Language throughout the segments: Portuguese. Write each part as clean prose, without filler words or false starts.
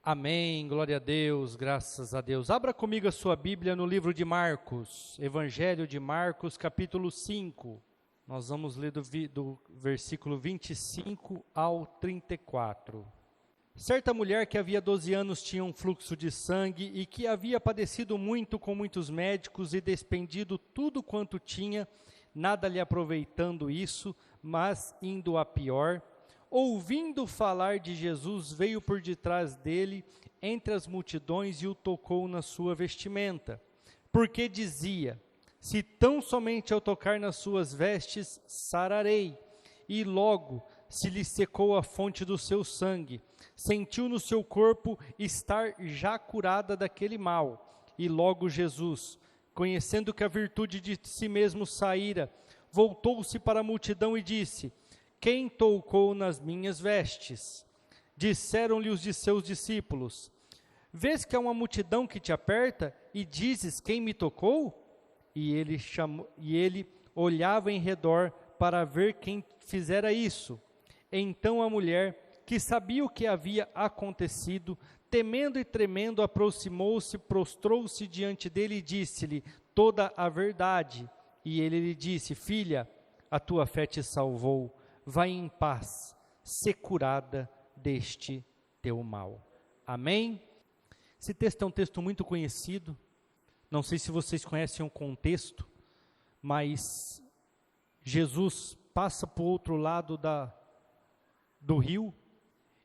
Amém, glória a Deus, graças a Deus. Abra comigo a sua Bíblia no livro de Marcos, Evangelho de Marcos, capítulo 5. Nós vamos ler do versículo 25 ao 34. Certa mulher que havia 12 anos tinha um fluxo de sangue e que havia padecido muito com muitos médicos e despendido tudo quanto tinha, nada lhe aproveitando isso, mas indo a pior. Ouvindo falar de Jesus, veio por detrás dele, entre as multidões, e o tocou na sua vestimenta. Porque dizia, se tão somente eu tocar nas suas vestes, sararei. E logo se lhe secou a fonte do seu sangue. Sentiu no seu corpo estar já curada daquele mal. E logo Jesus, conhecendo que a virtude de si mesmo saíra, voltou-se para a multidão e disse, quem tocou nas minhas vestes? Disseram-lhe os de seus discípulos, vês que há uma multidão que te aperta e dizes, quem me tocou? E ele olhava em redor para ver quem fizera isso. Então a mulher, que sabia o que havia acontecido, temendo e tremendo, aproximou-se, prostrou-se diante dele e disse-lhe toda a verdade. E ele lhe disse, filha, a tua fé te salvou. Vai em paz, ser curada deste teu mal. Amém? Esse texto é um texto muito conhecido, não sei se vocês conhecem o contexto, mas Jesus passa para o outro lado do rio,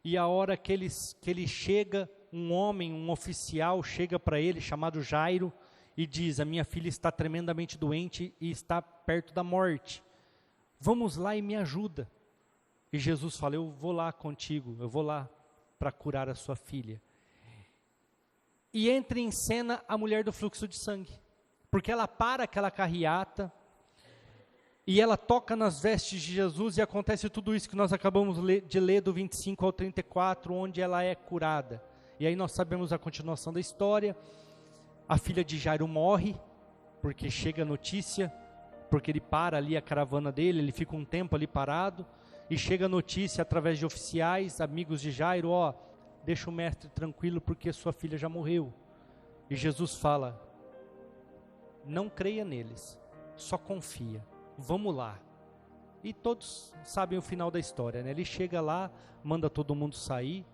e a hora que ele chega, um homem, um oficial, chega para ele, chamado Jairo, e diz, a minha filha está tremendamente doente e está perto da morte. Vamos lá e me ajuda. E Jesus fala, eu vou lá contigo, eu vou lá para curar a sua filha. E entra em cena a mulher do fluxo de sangue, porque ela para aquela carreata, e ela toca nas vestes de Jesus, e acontece tudo isso que nós acabamos de ler do 25 ao 34, onde ela é curada. E aí nós sabemos a continuação da história, a filha de Jairo morre, porque chega a notícia, porque ele para ali a caravana dele, ele fica um tempo ali parado, e chega a notícia através de oficiais, amigos de Jairo, deixa o mestre tranquilo porque sua filha já morreu. E Jesus fala, não creia neles, só confia, vamos lá. E todos sabem o final da história, né? Ele chega lá, manda todo mundo sair,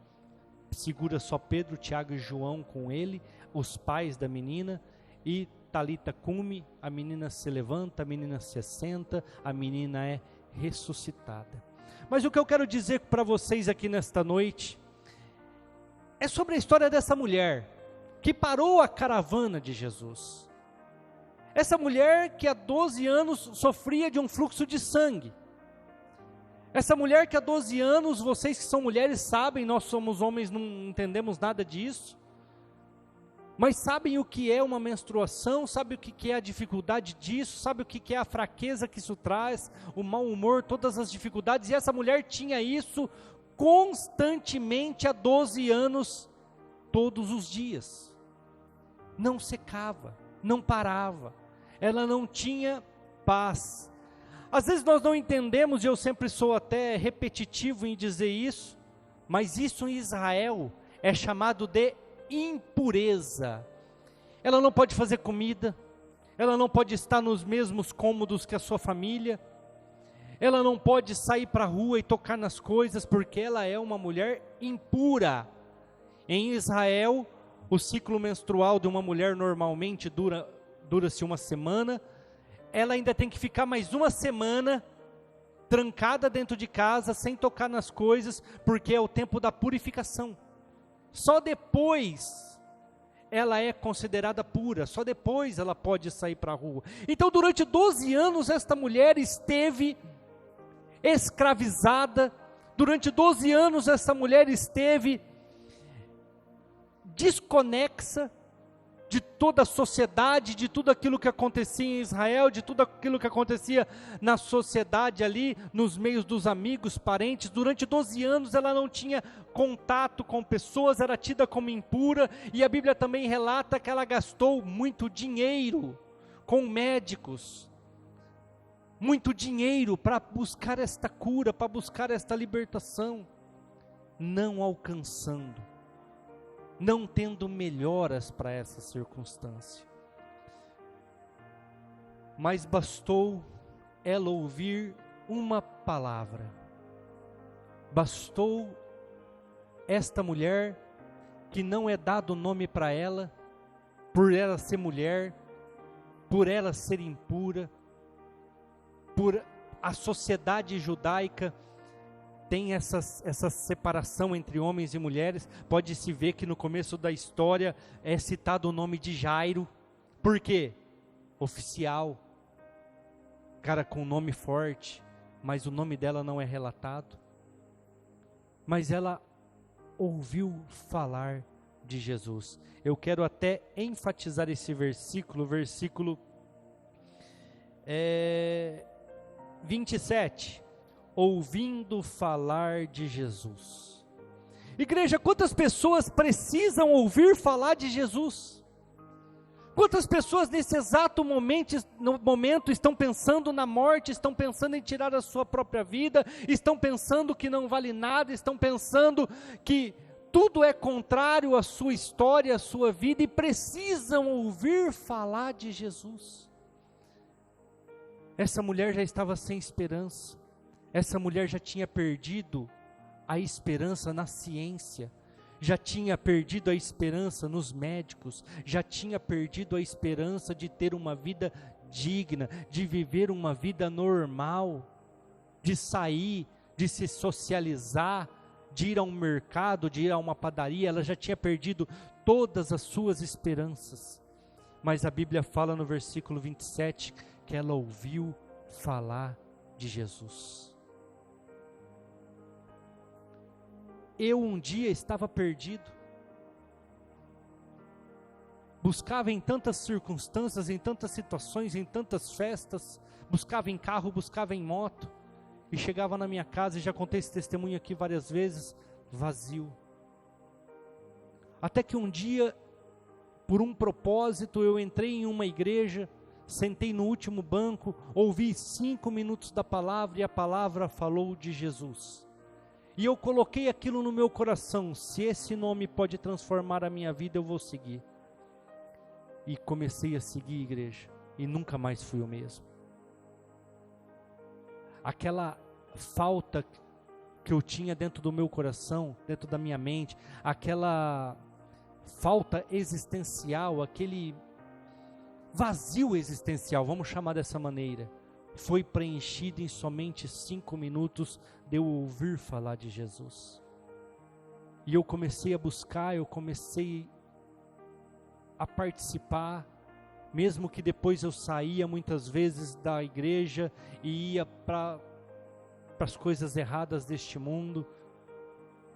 segura só Pedro, Tiago e João com ele, os pais da menina, e Talita cumi, a menina se levanta, a menina se assenta, a menina é ressuscitada. Mas o que eu quero dizer para vocês aqui nesta noite, é sobre a história dessa mulher, que parou a caravana de Jesus. Essa mulher que há 12 anos sofria de um fluxo de sangue. Essa mulher que há 12 anos, vocês que são mulheres sabem, nós somos homens, não entendemos nada disso. Mas sabem o que é uma menstruação, sabem o que é a dificuldade disso, sabem o que é a fraqueza que isso traz, o mau humor, todas as dificuldades, e essa mulher tinha isso constantemente há 12 anos, todos os dias. Não secava, não parava, ela não tinha paz. Às vezes nós não entendemos, e eu sempre sou até repetitivo em dizer isso, mas isso em Israel é chamado de impureza. Ela não pode fazer comida, ela não pode estar nos mesmos cômodos que a sua família, ela não pode sair para a rua e tocar nas coisas, porque ela é uma mulher impura. Em Israel, o ciclo menstrual de uma mulher normalmente dura-se uma semana, ela ainda tem que ficar mais uma semana trancada dentro de casa, sem tocar nas coisas, porque é o tempo da purificação. Só depois ela é considerada pura, só depois ela pode sair para a rua. Então durante 12 anos esta mulher esteve escravizada, durante 12 anos essa mulher esteve desconexa de toda a sociedade, de tudo aquilo que acontecia em Israel, de tudo aquilo que acontecia na sociedade ali, nos meios dos amigos, parentes. Durante 12 anos ela não tinha contato com pessoas, era tida como impura, e a Bíblia também relata que ela gastou muito dinheiro com médicos, muito dinheiro para buscar esta cura, para buscar esta libertação, não alcançando. não tendo melhoras para essa circunstância. Mas bastou ela ouvir uma palavra. Bastou esta mulher, que não é dado nome para ela, por ela ser mulher, por ela ser impura, por a sociedade judaica tem essa separação entre homens e mulheres. Pode-se ver que no começo da história é citado o nome de Jairo. Por quê? Oficial, cara com nome forte, mas o nome dela não é relatado. Mas ela ouviu falar de Jesus. Eu quero até enfatizar esse versículo, 27. Ouvindo falar de Jesus. Igreja, quantas pessoas precisam ouvir falar de Jesus? Quantas pessoas nesse exato momento estão pensando na morte, estão pensando em tirar a sua própria vida, estão pensando que não vale nada, estão pensando que tudo é contrário à sua história, à sua vida, e precisam ouvir falar de Jesus. Essa mulher já estava sem esperança. Essa mulher já tinha perdido a esperança na ciência, já tinha perdido a esperança nos médicos, já tinha perdido a esperança de ter uma vida digna, de viver uma vida normal, de sair, de se socializar, de ir a um mercado, de ir a uma padaria. Ela já tinha perdido todas as suas esperanças. Mas a Bíblia fala no versículo 27 que ela ouviu falar de Jesus. Eu um dia estava perdido, buscava em tantas circunstâncias, em tantas situações, em tantas festas, buscava em carro, buscava em moto, e chegava na minha casa, e já contei esse testemunho aqui várias vezes, vazio. Até que um dia, por um propósito, eu entrei em uma igreja, sentei no último banco, ouvi 5 minutos da palavra, e a palavra falou de Jesus. E eu coloquei aquilo no meu coração: se esse nome pode transformar a minha vida, eu vou seguir. E comecei a seguir, igreja, e nunca mais fui o mesmo. Aquela falta que eu tinha dentro do meu coração, dentro da minha mente, aquela falta existencial, aquele vazio existencial, vamos chamar dessa maneira, foi preenchido em somente 5 minutos de eu ouvir falar de Jesus. E eu comecei a buscar, eu comecei a participar, mesmo que depois eu saía muitas vezes da igreja e ia para as coisas erradas deste mundo,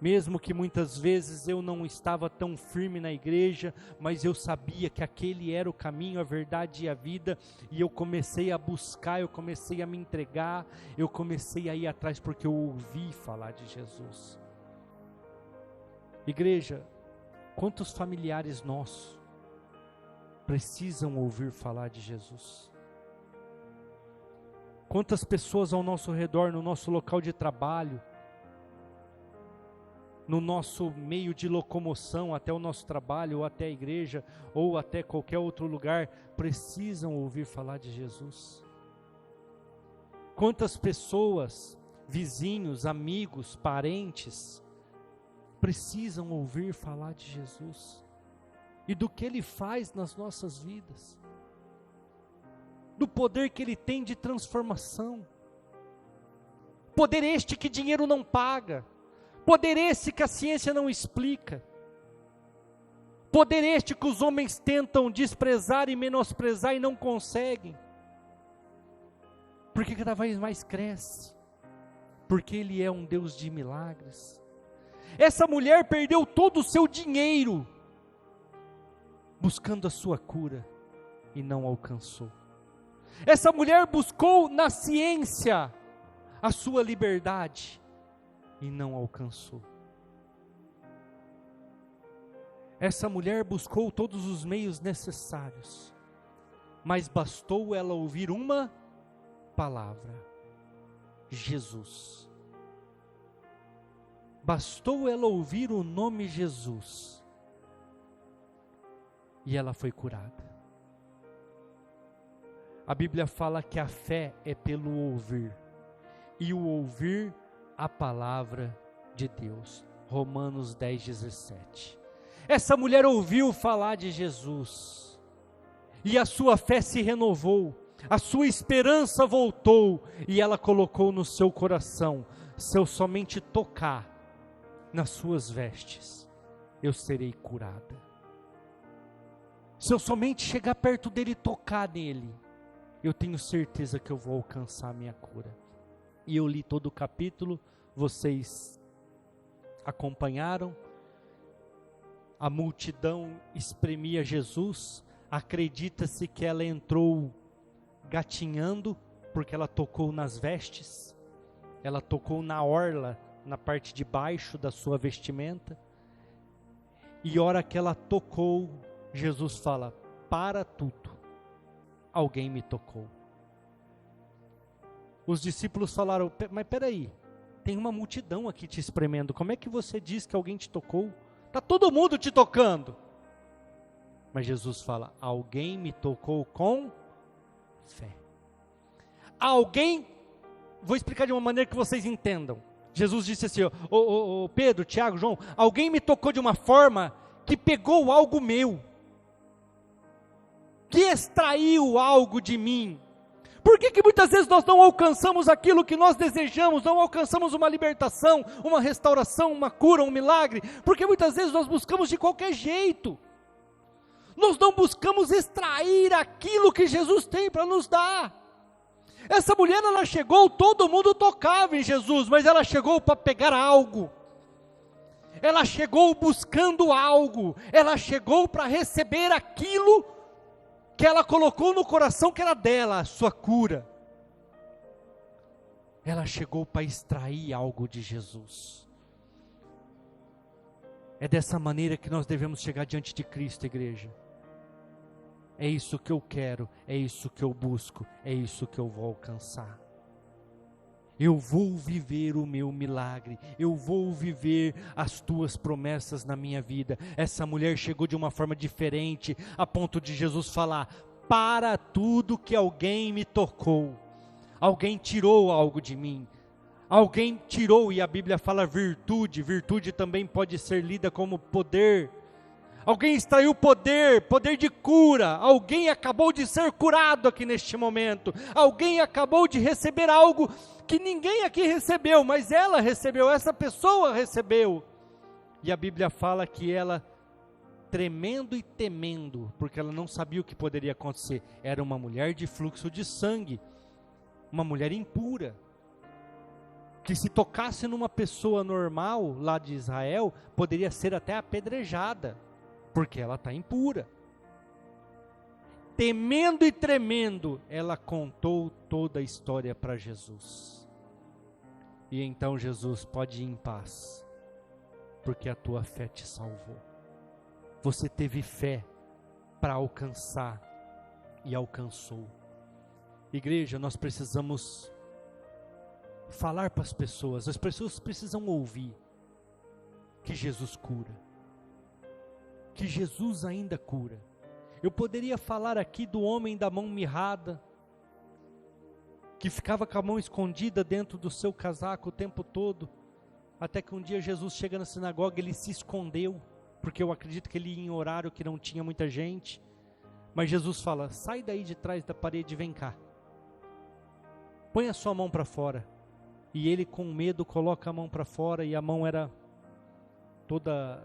mesmo que muitas vezes eu não estava tão firme na igreja, mas eu sabia que aquele era o caminho, a verdade e a vida, e eu comecei a buscar, eu comecei a me entregar, eu comecei a ir atrás, porque eu ouvi falar de Jesus. Igreja, quantos familiares nossos precisam ouvir falar de Jesus? Quantas pessoas ao nosso redor, no nosso local de trabalho, no nosso meio de locomoção até o nosso trabalho, ou até a igreja, ou até qualquer outro lugar, precisam ouvir falar de Jesus? Quantas pessoas, vizinhos, amigos, parentes, precisam ouvir falar de Jesus? E do que Ele faz nas nossas vidas? Do poder que Ele tem de transformação. Poder este que dinheiro não paga. Poder esse que a ciência não explica. Poder este que os homens tentam desprezar e menosprezar e não conseguem. Porque cada vez mais cresce. Porque Ele é um Deus de milagres. Essa mulher perdeu todo o seu dinheiro buscando a sua cura e não alcançou. Essa mulher buscou na ciência a sua liberdade e não alcançou. Essa mulher buscou todos os meios necessários, mas bastou ela ouvir uma palavra: Jesus. Bastou ela ouvir o nome Jesus, e ela foi curada. A Bíblia fala que a fé é pelo ouvir, e o ouvir a palavra de Deus. Romanos 10:17. Essa mulher ouviu falar de Jesus, e a sua fé se renovou, a sua esperança voltou, e ela colocou no seu coração: se eu somente tocar nas suas vestes, eu serei curada. Se eu somente chegar perto dele e tocar nele, eu tenho certeza que eu vou alcançar a minha cura. E eu li todo o capítulo, vocês acompanharam. A multidão espremia Jesus, acredita-se que ela entrou gatinhando, porque ela tocou nas vestes, ela tocou na orla, na parte de baixo da sua vestimenta, e a hora que ela tocou, Jesus fala: para tudo, alguém me tocou. Os discípulos falaram: mas peraí, tem uma multidão aqui te espremendo, como é que você diz que alguém te tocou? Está todo mundo te tocando. Mas Jesus fala: alguém me tocou com fé. Alguém, vou explicar de uma maneira que vocês entendam. Jesus disse assim: Pedro, Tiago, João, alguém me tocou de uma forma que pegou algo meu, que extraiu algo de mim. Por que muitas vezes nós não alcançamos aquilo que nós desejamos, não alcançamos uma libertação, uma restauração, uma cura, um milagre? Porque muitas vezes nós buscamos de qualquer jeito. Nós não buscamos extrair aquilo que Jesus tem para nos dar. Essa mulher, ela chegou, todo mundo tocava em Jesus, mas ela chegou para pegar algo. Ela chegou buscando algo. Ela chegou para receber aquilo que ela colocou no coração que era dela, a sua cura. Ela chegou para extrair algo de Jesus. É dessa maneira que nós devemos chegar diante de Cristo, igreja. É isso que eu quero, é isso que eu busco, é isso que eu vou alcançar. Eu vou viver o meu milagre, eu vou viver as tuas promessas na minha vida. Essa mulher chegou de uma forma diferente, a ponto de Jesus falar: para tudo que alguém me tocou, alguém tirou algo de mim, alguém tirou, e a Bíblia fala virtude, virtude também pode ser lida como poder. Alguém extraiu poder de cura, alguém acabou de ser curado aqui neste momento, alguém acabou de receber algo que ninguém aqui recebeu, mas ela recebeu, essa pessoa recebeu. E a Bíblia fala que ela, tremendo e temendo, porque ela não sabia o que poderia acontecer, era uma mulher de fluxo de sangue, uma mulher impura, que se tocasse numa pessoa normal lá de Israel, poderia ser até apedrejada, porque ela está impura. Temendo e tremendo, ela contou toda a história para Jesus. E então Jesus: pode ir em paz, porque a tua fé te salvou. Você teve fé para alcançar e alcançou. Igreja, nós precisamos falar para as pessoas precisam ouvir que Jesus cura, que Jesus ainda cura. Eu poderia falar aqui do homem da mão mirrada, que ficava com a mão escondida dentro do seu casaco o tempo todo, até que um dia Jesus chega na sinagoga, ele se escondeu, porque eu acredito que ele ia em horário que não tinha muita gente, mas Jesus fala: sai daí de trás da parede e vem cá, põe a sua mão para fora. E ele, com medo, coloca a mão para fora, e a mão era toda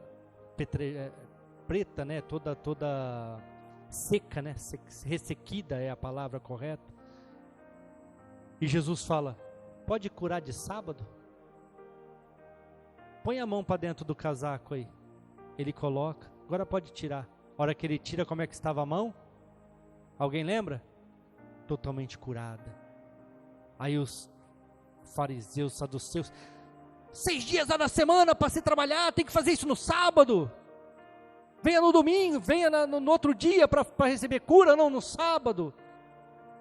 preta, né? Toda seca, né? Ressequida é a palavra correta. E Jesus fala: pode curar de sábado? Põe a mão para dentro do casaco aí. Ele coloca, agora pode tirar. A hora que ele tira, como é que estava a mão? Alguém lembra? Totalmente curada. Aí os fariseus, saduceus: 6 dias lá na semana para se trabalhar, tem que fazer isso no sábado. Venha no domingo, venha no outro dia para receber cura, não no sábado.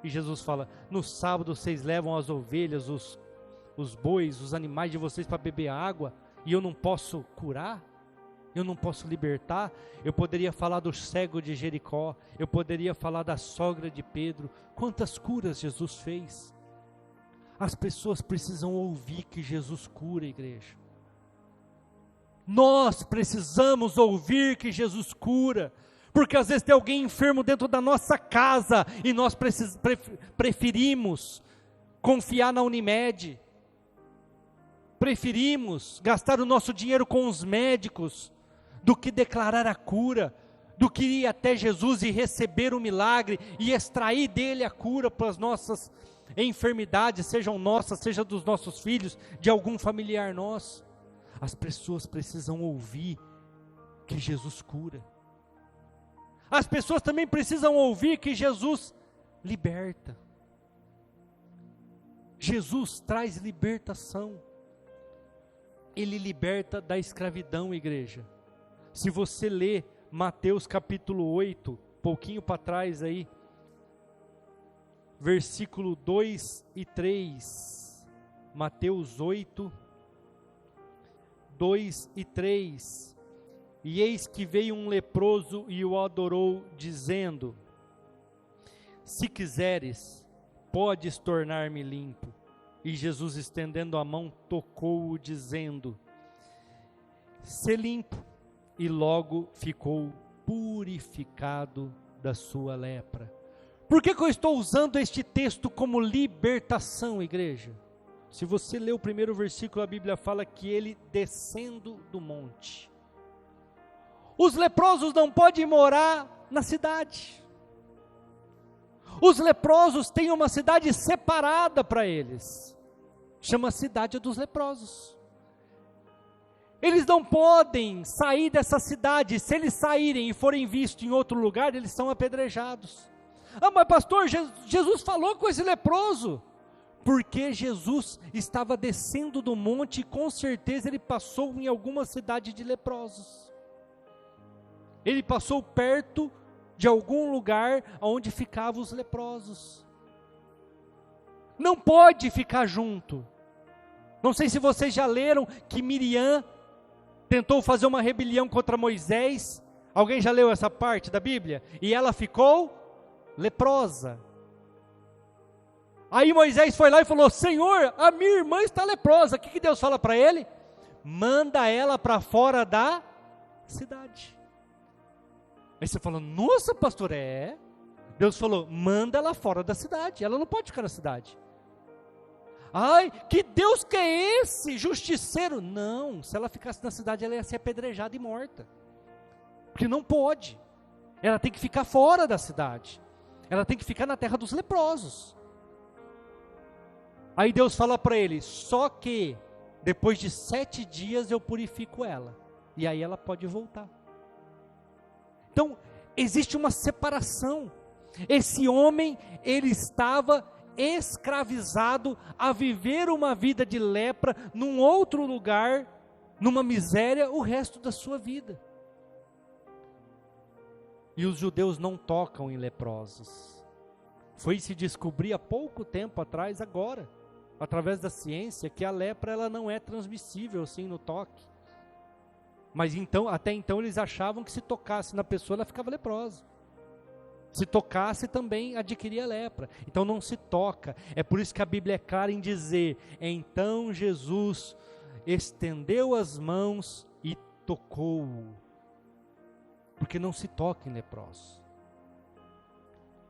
E Jesus fala: no sábado vocês levam as ovelhas, os bois, os animais de vocês para beber água, e eu não posso curar? eu não posso libertar? Eu poderia falar do cego de Jericó, eu poderia falar da sogra de Pedro. Quantas curas Jesus fez? As pessoas precisam ouvir que Jesus cura, igreja. Nós precisamos ouvir que Jesus cura, porque às vezes tem alguém enfermo dentro da nossa casa, e nós preferimos confiar na Unimed, preferimos gastar o nosso dinheiro com os médicos, do que declarar a cura, do que ir até Jesus e receber o milagre, e extrair dele a cura para as nossas enfermidades, sejam nossas, seja dos nossos filhos, de algum familiar nosso. As pessoas precisam ouvir que Jesus cura. As pessoas também precisam ouvir que Jesus liberta. Jesus traz libertação. Ele liberta da escravidão, igreja. Se você ler Mateus capítulo 8, pouquinho para trás aí, versículo 2 e 3, Mateus 8, 2 e 3, e eis que veio um leproso e o adorou, dizendo: se quiseres, podes tornar-me limpo. E Jesus, estendendo a mão, tocou-o, dizendo: sê limpo. E logo ficou purificado da sua lepra. Por que eu estou usando este texto como libertação, igreja? Se você ler o primeiro versículo, a Bíblia fala que ele descendo do monte. Os leprosos não podem morar na cidade. Os leprosos têm uma cidade separada para eles. Chama Cidade dos Leprosos. Eles não podem sair dessa cidade. Se eles saírem e forem vistos em outro lugar, eles são apedrejados. Ah, mas pastor, Jesus falou com esse leproso. Porque Jesus estava descendo do monte e com certeza ele passou em alguma cidade de leprosos. Ele passou perto de algum lugar onde ficavam os leprosos. Não pode ficar junto. Não sei se vocês já leram que Miriam tentou fazer uma rebelião contra Moisés. Alguém já leu essa parte da Bíblia? E ela ficou leprosa. Aí Moisés foi lá e falou: Senhor, a minha irmã está leprosa. O que Deus fala para ele? Manda ela para fora da cidade. Aí você fala: nossa, pastor, Deus falou: manda ela fora da cidade, ela não pode ficar na cidade. Ai, que Deus que é esse, justiceiro? Não, se ela ficasse na cidade, ela ia ser apedrejada e morta. Porque não pode. Ela tem que ficar fora da cidade. Ela tem que ficar na terra dos leprosos. Aí Deus fala para ele: só que depois de 7 dias eu purifico ela, e aí ela pode voltar. Então, existe uma separação. Esse homem, ele estava escravizado a viver uma vida de lepra, num outro lugar, numa miséria, o resto da sua vida. E os judeus não tocam em leprosos. Foi se descobrir há pouco tempo atrás, agora, através da ciência, que a lepra ela não é transmissível assim no toque. Mas então, até então eles achavam que se tocasse na pessoa ela ficava leprosa. Se tocasse também adquiria lepra. Então não se toca. É por isso que a Bíblia é clara em dizer: então Jesus estendeu as mãos e tocou-o. Porque não se toca em leprosos.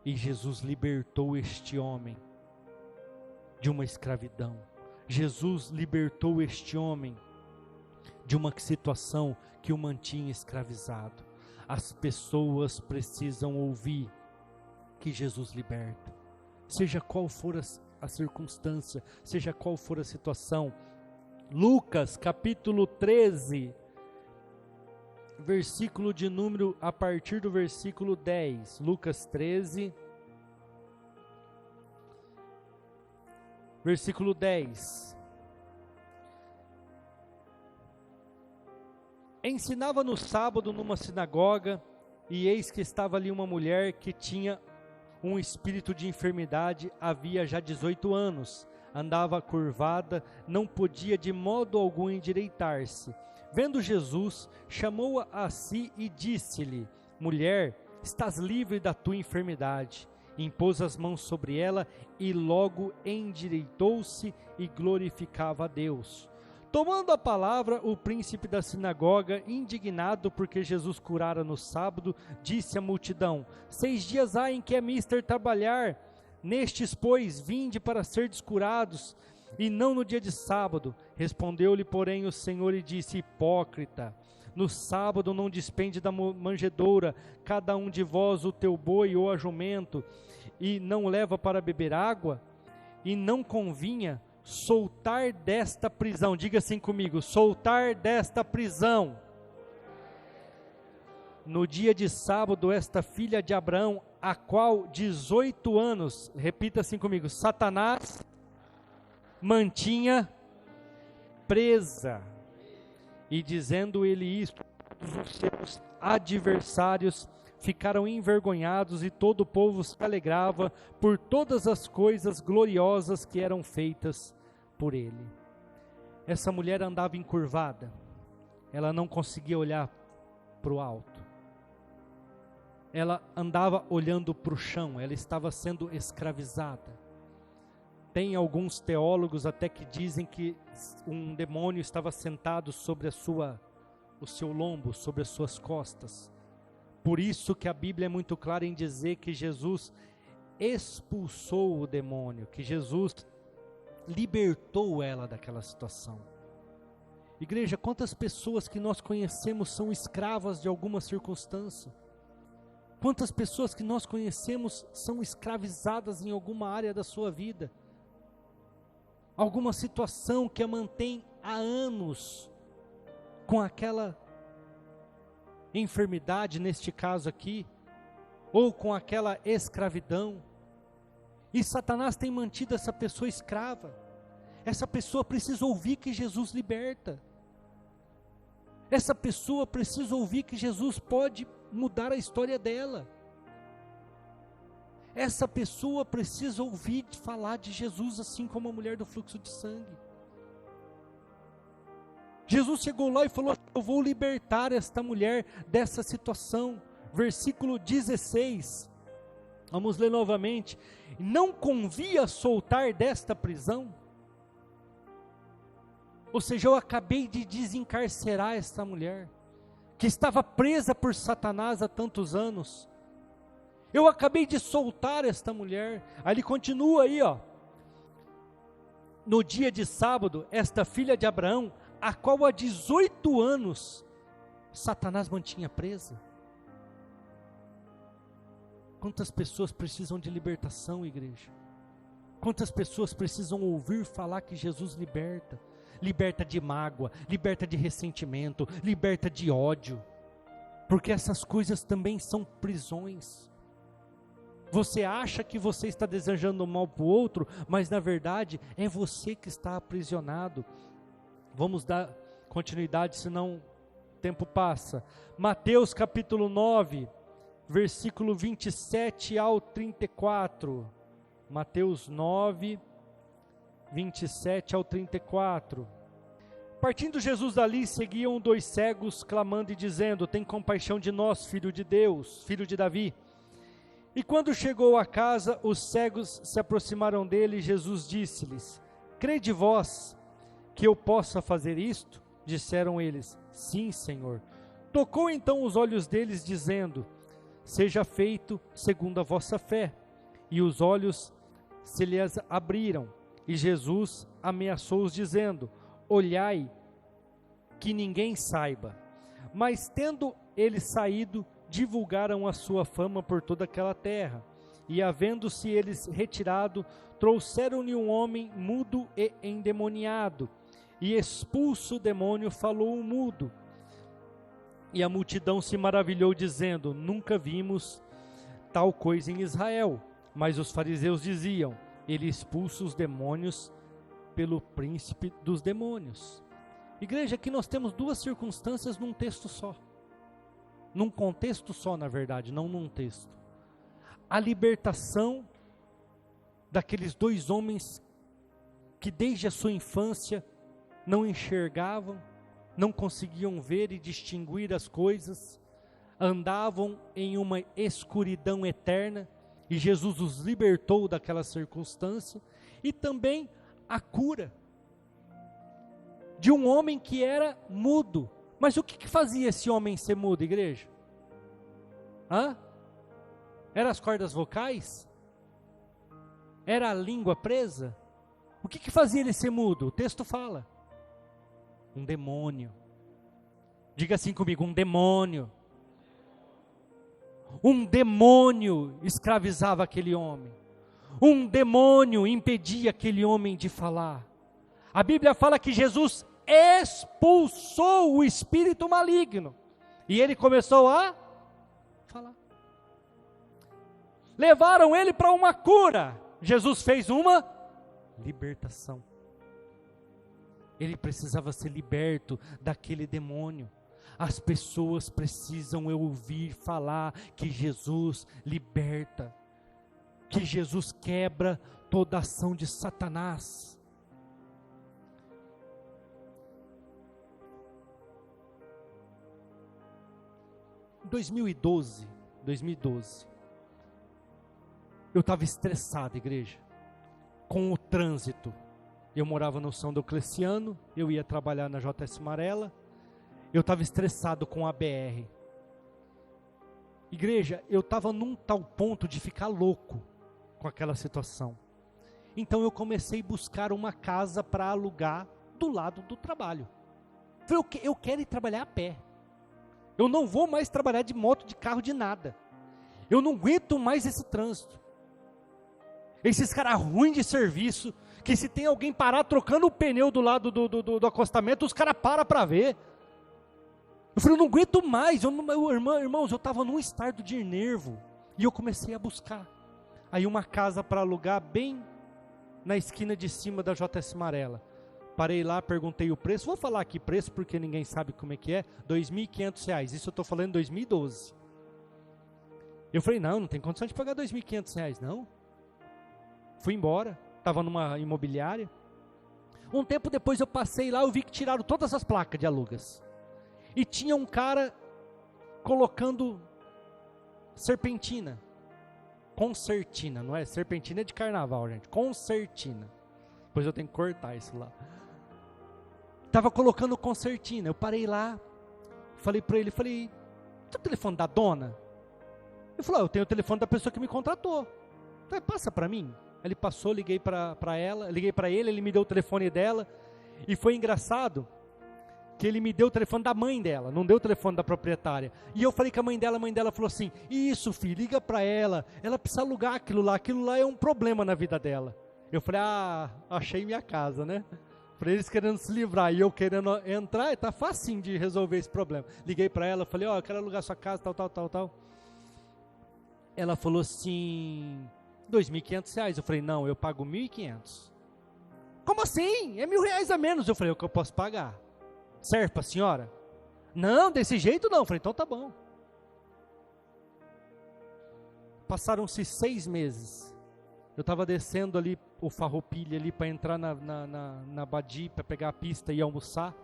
E Jesus libertou este homem de uma escravidão. Jesus libertou este homem de uma situação que o mantinha escravizado. As pessoas precisam ouvir que Jesus liberta. Seja qual for a circunstância, seja qual for a situação. Lucas capítulo 13, versículo de número, a partir do versículo 10. Lucas 13, versículo 10. Ensinava no sábado numa sinagoga, e eis que estava ali uma mulher que tinha um espírito de enfermidade, havia já 18 anos, andava curvada, não podia de modo algum endireitar-se, Vendo Jesus, chamou-a a si e disse-lhe: mulher, estás livre da tua enfermidade. Impôs as mãos sobre ela e logo endireitou-se e glorificava a Deus. Tomando a palavra, o príncipe da sinagoga, indignado porque Jesus curara no sábado, disse à multidão: 6 dias há em que é mister trabalhar, nestes, pois, vinde para serdes curados, e não no dia de sábado. Respondeu-lhe, porém, o Senhor e disse: hipócrita, no sábado não despende da manjedoura cada um de vós o teu boi ou a jumento, e não leva para beber água? E não convinha soltar desta prisão, diga assim comigo, soltar desta prisão, no dia de sábado, esta filha de Abraão, a qual 18 anos, repita assim comigo, Satanás mantinha presa. E dizendo ele isto, todos os seus adversários ficaram envergonhados, e todo o povo se alegrava por todas as coisas gloriosas que eram feitas por ele. Essa mulher andava encurvada, ela não conseguia olhar para o alto, ela andava olhando para o chão, ela estava sendo escravizada. Tem alguns teólogos até que dizem que um demônio estava sentado sobre o seu lombo, sobre as suas costas. Por isso que a Bíblia é muito clara em dizer que Jesus expulsou o demônio, que Jesus libertou ela daquela situação. Igreja, quantas pessoas que nós conhecemos são escravas de alguma circunstância? Quantas pessoas que nós conhecemos são escravizadas em alguma área da sua vida? Alguma situação que a mantém há anos com aquela enfermidade, neste caso aqui, ou com aquela escravidão. E Satanás tem mantido essa pessoa escrava. Essa pessoa precisa ouvir que Jesus liberta. Essa pessoa precisa ouvir que Jesus pode mudar a história dela. Essa pessoa precisa ouvir falar de Jesus, assim como a mulher do fluxo de sangue. Jesus chegou lá e falou: eu vou libertar esta mulher dessa situação. Versículo 16, vamos ler novamente. Não convia soltar desta prisão? Ou seja, eu acabei de desencarcerar esta mulher, que estava presa por Satanás há tantos anos. Eu acabei de soltar esta mulher. Aí ele continua aí, ó. No dia de sábado, esta filha de Abraão, a qual há 18 anos Satanás mantinha presa. Quantas pessoas precisam de libertação, igreja? Quantas pessoas precisam ouvir falar que Jesus liberta? Liberta de mágoa, liberta de ressentimento, liberta de ódio, porque essas coisas também são prisões. Você acha que você está desejando o mal para o outro, mas na verdade é você que está aprisionado. Vamos dar continuidade, senão o tempo passa. Mateus capítulo 9, versículo 27 ao 34. Mateus 9, 27 ao 34. Partindo Jesus dali, seguiam 2 cegos, clamando e dizendo: tem compaixão de nós, filho de Deus, filho de Davi. E quando chegou a casa, os cegos se aproximaram dele, e Jesus disse-lhes: crede vós que eu possa fazer isto? Disseram eles: sim, Senhor. Tocou então os olhos deles, dizendo: seja feito segundo a vossa fé. E os olhos se lhes abriram. E Jesus ameaçou-os, dizendo: olhai, que ninguém saiba. Mas tendo eles saído, divulgaram a sua fama por toda aquela terra. E havendo-se eles retirado, trouxeram-lhe um homem mudo e endemoniado. E expulso o demônio, falou o mudo. E a multidão se maravilhou, dizendo: nunca vimos tal coisa em Israel. Mas os fariseus diziam: ele expulsa os demônios pelo príncipe dos demônios. Igreja, aqui nós temos 2 circunstâncias num texto só. Num contexto só, na verdade, não num texto. A libertação daqueles 2 homens que desde a sua infância não enxergavam, não conseguiam ver e distinguir as coisas, andavam em uma escuridão eterna, e Jesus os libertou daquela circunstância, e também a cura de um homem que era mudo. Mas o que fazia esse homem ser mudo, igreja? Era as cordas vocais? Era a língua presa? O que fazia ele ser mudo? O texto fala: um demônio. Diga assim comigo: um demônio. Um demônio escravizava aquele homem. Um demônio impedia aquele homem de falar. A Bíblia fala que Jesus expulsou o espírito maligno. E ele começou a falar. Levaram ele para uma cura. Jesus fez uma libertação. Ele precisava ser liberto daquele demônio. As pessoas precisam ouvir falar que Jesus liberta, que Jesus quebra toda ação de Satanás. Em 2012, eu estava estressado, igreja, com o trânsito. Eu morava no São Diocleciano, eu ia trabalhar na JS Amarela, eu estava estressado com a BR. Igreja, eu estava num tal ponto de ficar louco com aquela situação. Então eu comecei a buscar uma casa para alugar do lado do trabalho. Falei, eu quero ir trabalhar a pé. Eu não vou mais trabalhar de moto, de carro, de nada. Eu não aguento mais esse trânsito. Esses caras ruins de serviço, que se tem alguém parar trocando o pneu do lado do acostamento, os caras param para ver. Eu falei, eu não aguento mais. Irmãos, eu estava num estado de nervo. E eu comecei a buscar. Aí uma casa para alugar bem na esquina de cima da JS Amarela. Parei lá, perguntei o preço. Vou falar aqui preço porque ninguém sabe como é que é. R$2.500. Isso eu estou falando em 2012. Eu falei, não tem condição de pagar R$2.500, não. Fui embora. Estava numa imobiliária. Um tempo depois eu passei lá, eu vi que tiraram todas as placas de alugas. E tinha um cara colocando serpentina. Concertina, não é? Serpentina é de carnaval, gente. Concertina. Depois eu tenho que cortar isso lá. Estava colocando concertina. Eu parei lá, falei para ele, tem o telefone da dona? Ele falou, eu tenho o telefone da pessoa que me contratou. Falei, passa para mim. Ele passou, liguei para ela, liguei para ele me deu o telefone dela. E foi engraçado que ele me deu o telefone da mãe dela, não deu o telefone da proprietária. E eu falei com a mãe dela falou assim, isso filho, liga para ela precisa alugar aquilo lá é um problema na vida dela. Eu falei, achei minha casa, né? Para eles querendo se livrar e eu querendo entrar, tá facinho de resolver esse problema. Liguei para ela, falei, eu quero alugar sua casa, tal. Ela falou assim, R$2.500. Eu falei, não, eu pago R$1.500. Como assim? É R$1.000 a menos. Eu falei, o que eu posso pagar? Serve para a senhora? Não, desse jeito não. Eu falei, então tá bom. Passaram-se 6 meses. Eu estava descendo ali o Farroupilha ali para entrar na Badi, para pegar a pista e almoçar.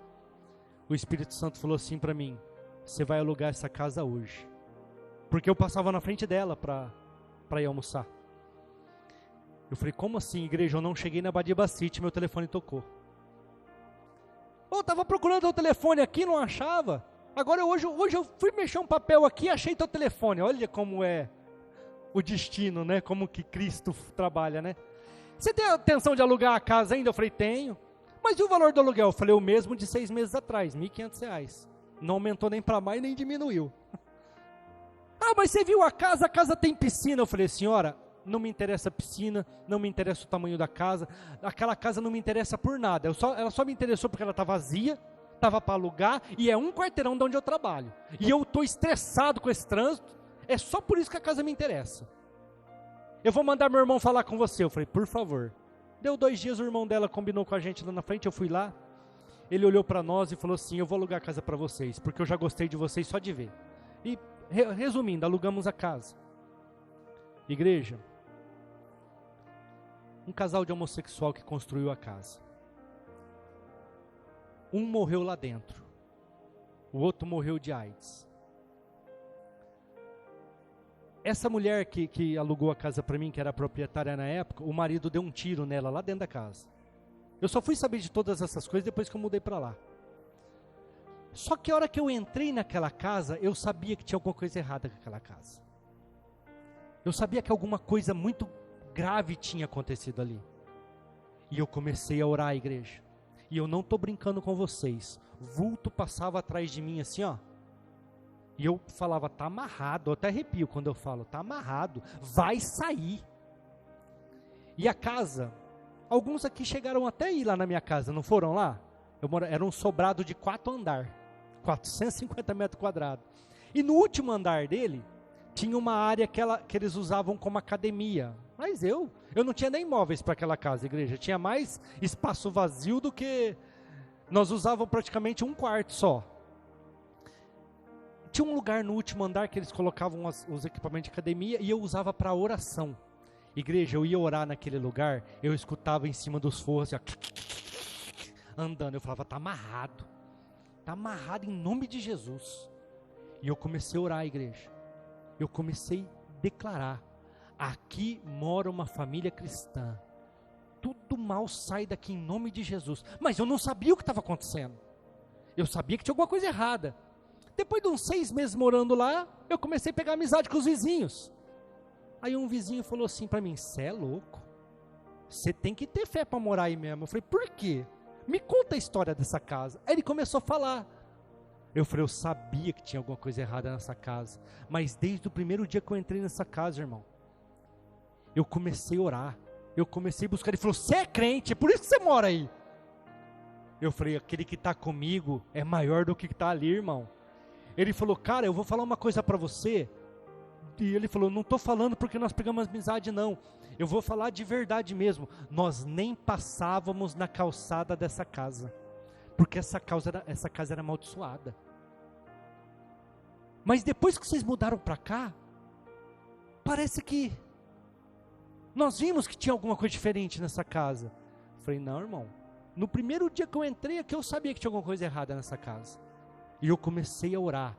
O Espírito Santo falou assim para mim, você vai alugar essa casa hoje. Porque eu passava na frente dela para ir almoçar. Eu falei, como assim, igreja? Eu não cheguei na Badi Bacite, meu telefone tocou. Eu estava procurando o telefone aqui, não achava. Agora hoje eu fui mexer um papel aqui e achei teu telefone. Olha como é o destino, né? Como que Cristo trabalha, né? Você tem a intenção de alugar a casa ainda? Eu falei, tenho. Mas e o valor do aluguel? Eu falei, o mesmo de 6 meses atrás, R$1.500. Não aumentou nem para mais, nem diminuiu. Mas você viu a casa tem piscina. Eu falei, senhora, não me interessa a piscina, não me interessa o tamanho da casa, aquela casa não me interessa por nada, ela só me interessou porque ela está vazia, estava para alugar, e é um quarteirão de onde eu trabalho, e eu estou estressado com esse trânsito, é só por isso que a casa me interessa. Eu vou mandar meu irmão falar com você. Eu falei, por favor. Deu 2 dias, o irmão dela combinou com a gente lá na frente, eu fui lá, ele olhou para nós e falou assim, eu vou alugar a casa para vocês, porque eu já gostei de vocês só de ver. E resumindo, alugamos a casa. Igreja, um casal de homossexual que construiu a casa. Um morreu lá dentro. o outro morreu de AIDS. Essa mulher que alugou a casa para mim, que era a proprietária na época, o marido deu um tiro nela lá dentro da casa. Eu só fui saber de todas essas coisas depois que eu mudei para lá. Só que a hora que eu entrei naquela casa, eu sabia que tinha alguma coisa errada com aquela casa. Eu sabia que alguma coisa muito grave tinha acontecido ali. E eu comecei a orar à igreja. E eu não estou brincando com vocês. Vulto passava atrás de mim assim, ó. E eu falava, tá amarrado. Eu até arrepio quando eu falo, tá amarrado. Vai sair. E a casa, alguns aqui chegaram até ir lá na minha casa, não foram lá? Era um sobrado de 4 andares. 450 metros quadrados. E no último andar dele, tinha uma área que eles usavam como academia. Mas eu não tinha nem móveis para aquela casa, igreja. Tinha mais espaço vazio do que... Nós usávamos praticamente um quarto só. Tinha um lugar no último andar que eles colocavam os equipamentos de academia e eu usava para oração. Igreja, eu ia orar naquele lugar, eu escutava em cima dos forros, assim, andando. Eu falava, tá amarrado. Está amarrado em nome de Jesus. E eu comecei a orar, igreja. Eu comecei a declarar: aqui mora uma família cristã. Tudo mal sai daqui em nome de Jesus. Mas eu não sabia o que estava acontecendo. Eu sabia que tinha alguma coisa errada. Depois de uns 6 meses morando lá, eu comecei a pegar amizade com os vizinhos. Aí um vizinho falou assim para mim: você é louco? Você tem que ter fé para morar aí mesmo. Eu falei: por quê? Me conta a história dessa casa. Aí ele começou a falar. Eu falei: eu sabia que tinha alguma coisa errada nessa casa. Mas desde o primeiro dia que eu entrei nessa casa, irmão, eu comecei a orar. Eu comecei a buscar. Ele falou: você é crente, é por isso que você mora aí. Eu falei: aquele que está comigo é maior do que está ali, irmão. Ele falou: cara, eu vou falar uma coisa para você. E ele falou: não estou falando porque nós pegamos amizade, não. Eu vou falar de verdade mesmo. Nós nem passávamos na calçada dessa casa, porque essa casa era amaldiçoada. Mas depois que vocês mudaram para cá, parece que nós vimos que tinha alguma coisa diferente nessa casa. Eu falei: não, irmão, no primeiro dia que eu entrei aqui, eu sabia que tinha alguma coisa errada nessa casa. E eu comecei a orar.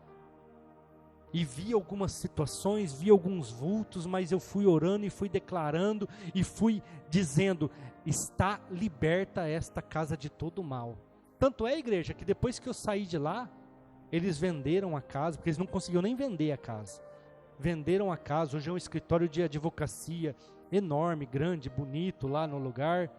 E vi algumas situações, vi alguns vultos, mas eu fui orando e fui declarando e fui dizendo: está liberta esta casa de todo mal. Tanto é, igreja, que depois que eu saí de lá, eles venderam a casa, porque eles não conseguiam nem vender a casa. Venderam a casa. Hoje é um escritório de advocacia enorme, grande, bonito lá no lugar.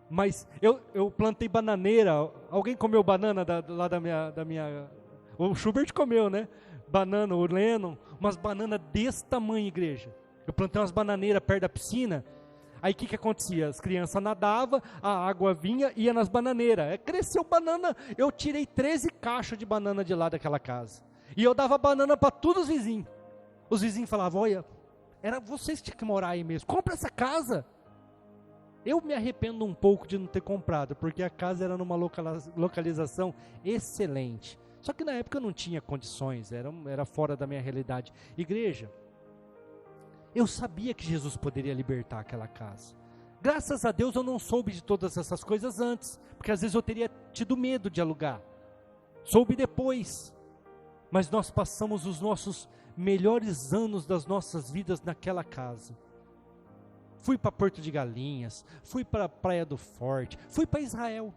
Mas eu plantei bananeira. Alguém comeu banana lá da minha... O Schubert comeu, né? Banana, o Lennon, umas bananas desse tamanho, igreja. Eu plantei umas bananeiras perto da piscina. Aí o que acontecia? As crianças nadavam, a água vinha, ia nas bananeiras. Cresceu banana, eu tirei 13 caixas de banana de lá daquela casa. E eu dava banana para todos os vizinhos. Os vizinhos falavam: olha, era vocês que tinham que morar aí mesmo. Compra essa casa. Eu me arrependo um pouco de não ter comprado, porque a casa era numa localização excelente. Só que na época eu não tinha condições, era fora da minha realidade. Igreja, eu sabia que Jesus poderia libertar aquela casa. Graças a Deus eu não soube de todas essas coisas antes, porque às vezes eu teria tido medo de alugar. Soube depois, mas nós passamos os nossos melhores anos das nossas vidas naquela casa. Fui para Porto de Galinhas, fui para a Praia do Forte, fui para Israel.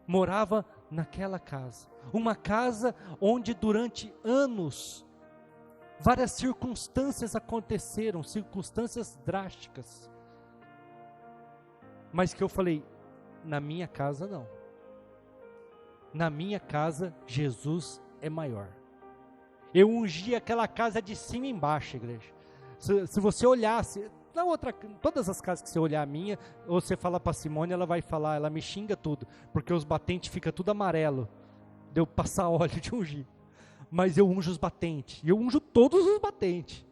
Morava naquela casa, uma casa onde durante anos, várias circunstâncias aconteceram, circunstâncias drásticas, mas que eu falei: na minha casa não, na minha casa Jesus é maior. Eu ungi aquela casa de cima e embaixo, igreja. Se você olhasse, todas as casas que você olhar a minha, ou você fala para Simone, ela vai falar, ela me xinga tudo, porque os batentes ficam tudo amarelo, de eu passar óleo de ungir. Mas eu unjo os batentes, e eu unjo todos os batentes.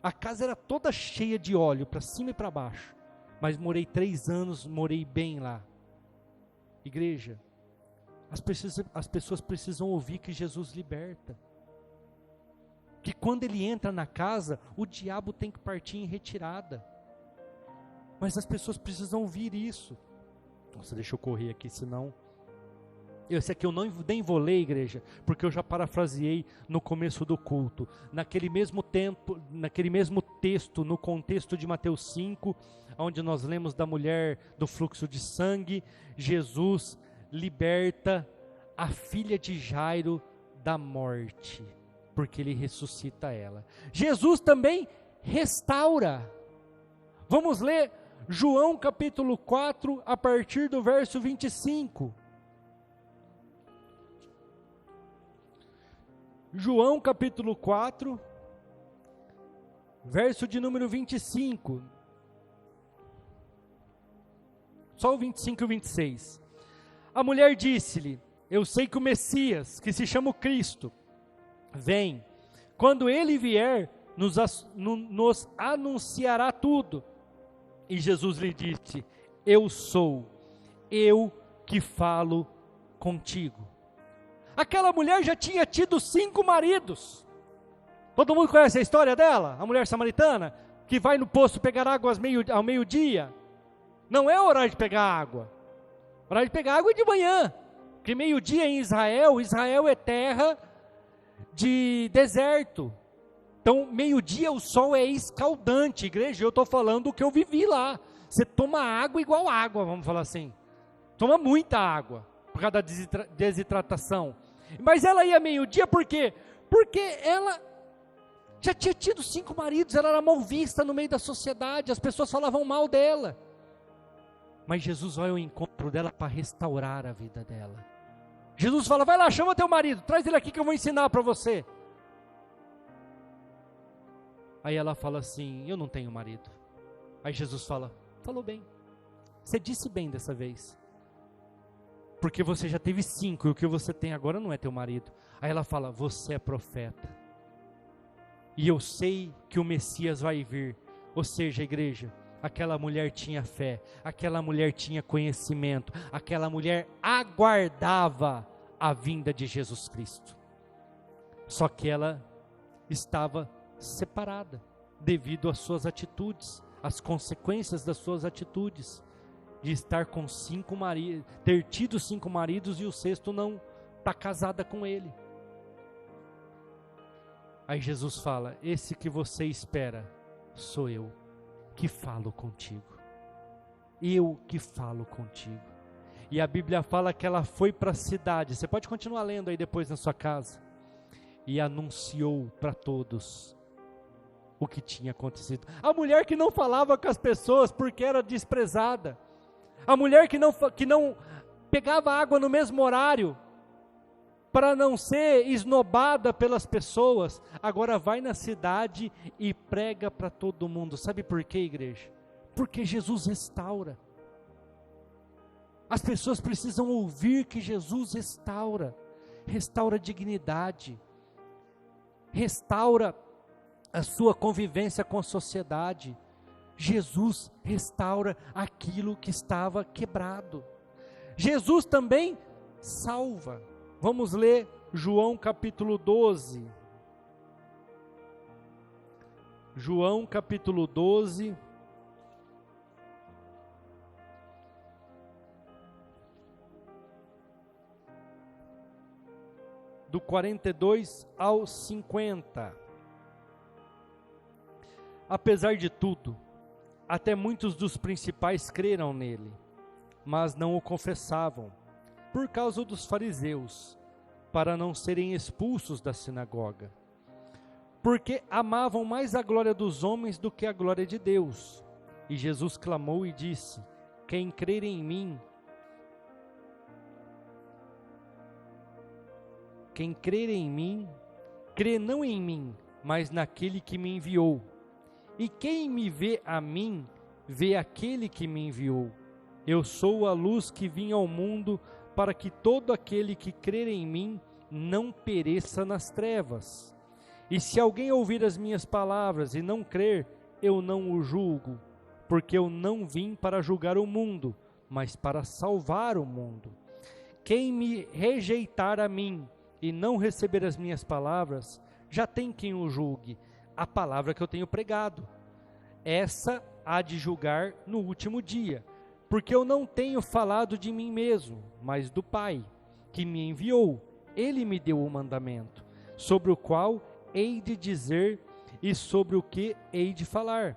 A casa era toda cheia de óleo, para cima e para baixo, mas morei 3 anos, morei bem lá. Igreja, as pessoas precisam ouvir que Jesus liberta. Que quando ele entra na casa, o diabo tem que partir em retirada. Mas as pessoas precisam ouvir isso. Nossa, deixa eu correr aqui, senão... Esse aqui eu nem vou ler, igreja, porque eu já parafraseei no começo do culto. Naquele mesmo tempo, naquele mesmo texto, no contexto de Mateus 5, onde nós lemos da mulher do fluxo de sangue, Jesus liberta a filha de Jairo da morte, porque ele ressuscita ela. Jesus também restaura. Vamos ler João capítulo 4, a partir do verso 25. João capítulo 4, verso de número 25. Só o 25 e o 26. A mulher disse-lhe: eu sei que o Messias, que se chama o Cristo, vem. Quando ele vier, nos anunciará tudo. E Jesus lhe disse: eu sou, eu que falo contigo. Aquela mulher já tinha tido 5 maridos. Todo mundo conhece a história dela? A mulher samaritana, que vai no poço pegar água ao meio-dia. Não é horário de pegar água. Horário de pegar água é de manhã. Porque meio-dia em Israel é terra de deserto. Então, meio-dia o sol é escaldante. Igreja, eu estou falando o que eu vivi lá. Você toma água igual água, vamos falar assim. Toma muita água, por causa da desidratação. Mas ela ia meio-dia por quê? Porque ela já tinha tido 5 maridos, ela era mal vista no meio da sociedade, as pessoas falavam mal dela. Mas Jesus vai ao encontro dela para restaurar a vida dela. Jesus fala: vai lá, chama teu marido, traz ele aqui que eu vou ensinar para você. Aí ela fala assim: eu não tenho marido. Aí Jesus fala: falou bem, você disse bem dessa vez. Porque você já teve 5 e o que você tem agora não é teu marido. Aí ela fala: você é profeta. E eu sei que o Messias vai vir. Ou seja, igreja, aquela mulher tinha fé, aquela mulher tinha conhecimento, aquela mulher aguardava a vinda de Jesus Cristo. Só que ela estava separada devido às suas atitudes, às consequências das suas atitudes. De estar com 5 maridos, ter tido 5 maridos e o 6º não está casada com ele. Aí Jesus fala: esse que você espera sou eu que falo contigo. Eu que falo contigo. E a Bíblia fala que ela foi para a cidade. Você pode continuar lendo aí depois na sua casa. E anunciou para todos o que tinha acontecido. A mulher que não falava com as pessoas porque era desprezada. A mulher que não pegava água no mesmo horário, para não ser esnobada pelas pessoas, agora vai na cidade e prega para todo mundo. Sabe por quê, igreja? Porque Jesus restaura. As pessoas precisam ouvir que Jesus restaura a dignidade, restaura a sua convivência com a sociedade. Jesus restaura aquilo que estava quebrado. Jesus também salva. Vamos ler João capítulo 12. João capítulo 12. Do 42 ao 50. Apesar de tudo, até muitos dos principais creram nele, mas não o confessavam, por causa dos fariseus, para não serem expulsos da sinagoga, porque amavam mais a glória dos homens do que a glória de Deus. E Jesus clamou e disse: quem crer em mim, crê não em mim, mas naquele que me enviou. E quem me vê a mim, vê aquele que me enviou. Eu sou a luz que vim ao mundo, para que todo aquele que crer em mim não pereça nas trevas. E se alguém ouvir as minhas palavras e não crer, eu não o julgo, porque eu não vim para julgar o mundo, mas para salvar o mundo. Quem me rejeitar a mim e não receber as minhas palavras, já tem quem o julgue. A palavra que eu tenho pregado, essa há de julgar no último dia, porque eu não tenho falado de mim mesmo, mas do Pai, que me enviou. Ele me deu o mandamento, sobre o qual hei de dizer e sobre o que hei de falar.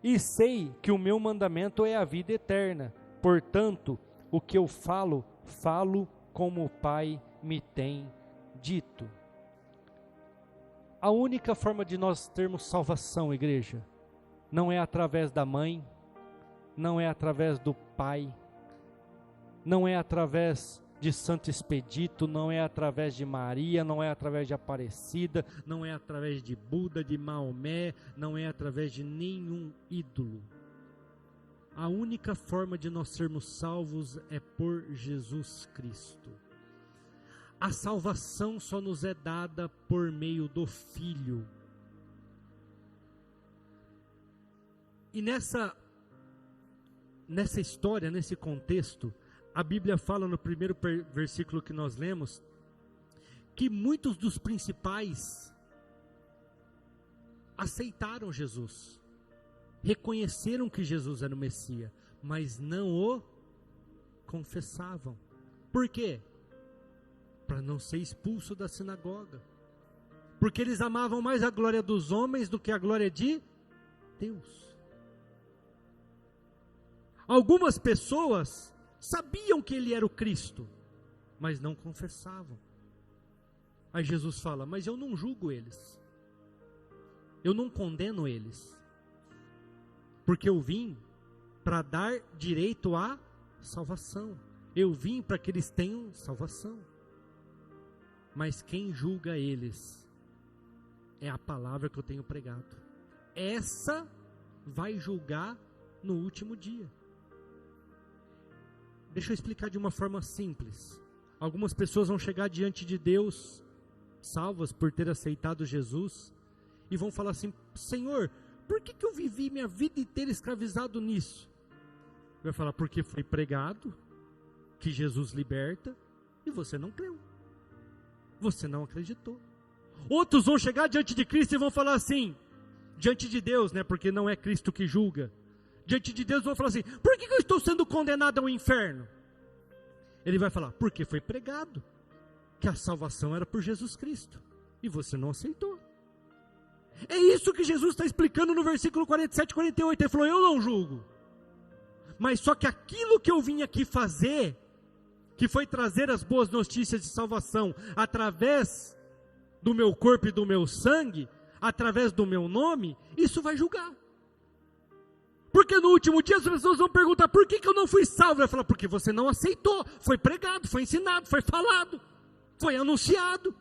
E sei que o meu mandamento é a vida eterna. Portanto, o que eu falo, falo como o Pai me tem dito. A única forma de nós termos salvação, igreja, não é através da mãe, não é através do pai, não é através de Santo Expedito, não é através de Maria, não é através de Aparecida, não é através de Buda, de Maomé, não é através de nenhum ídolo. A única forma de nós sermos salvos é por Jesus Cristo. A salvação só nos é dada por meio do Filho. E nessa história, nesse contexto, a Bíblia fala no primeiro versículo que nós lemos, que muitos dos principais aceitaram Jesus, reconheceram que Jesus era o Messias, mas não o confessavam. Por quê? Para não ser expulso da sinagoga, porque eles amavam mais a glória dos homens do que a glória de Deus. Algumas pessoas sabiam que ele era o Cristo, mas não confessavam. Aí Jesus fala, mas eu não julgo eles, eu não condeno eles, porque eu vim para dar direito à salvação, eu vim para que eles tenham salvação. Mas quem julga eles é a palavra que eu tenho pregado. Essa vai julgar no último dia. Deixa eu explicar de uma forma simples. Algumas pessoas vão chegar diante de Deus, salvas por ter aceitado Jesus, e vão falar assim, Senhor, por que eu vivi minha vida inteira escravizado nisso? Vai falar, porque foi pregado que Jesus liberta, e você não creu. Você não acreditou. Outros vão chegar diante de Cristo e vão falar assim, diante de Deus, né, porque não é Cristo que julga, diante de Deus vão falar assim, por que eu estou sendo condenado ao inferno? Ele vai falar, porque foi pregado que a salvação era por Jesus Cristo, e você não aceitou. É isso que Jesus está explicando no versículo 47 e 48, ele falou, eu não julgo, mas só que aquilo que eu vim aqui fazer, que foi trazer as boas notícias de salvação, através do meu corpo e do meu sangue, através do meu nome, isso vai julgar. Porque no último dia as pessoas vão perguntar, por que eu não fui salvo? Vai falar, porque você não aceitou, foi pregado, foi ensinado, foi falado, foi anunciado,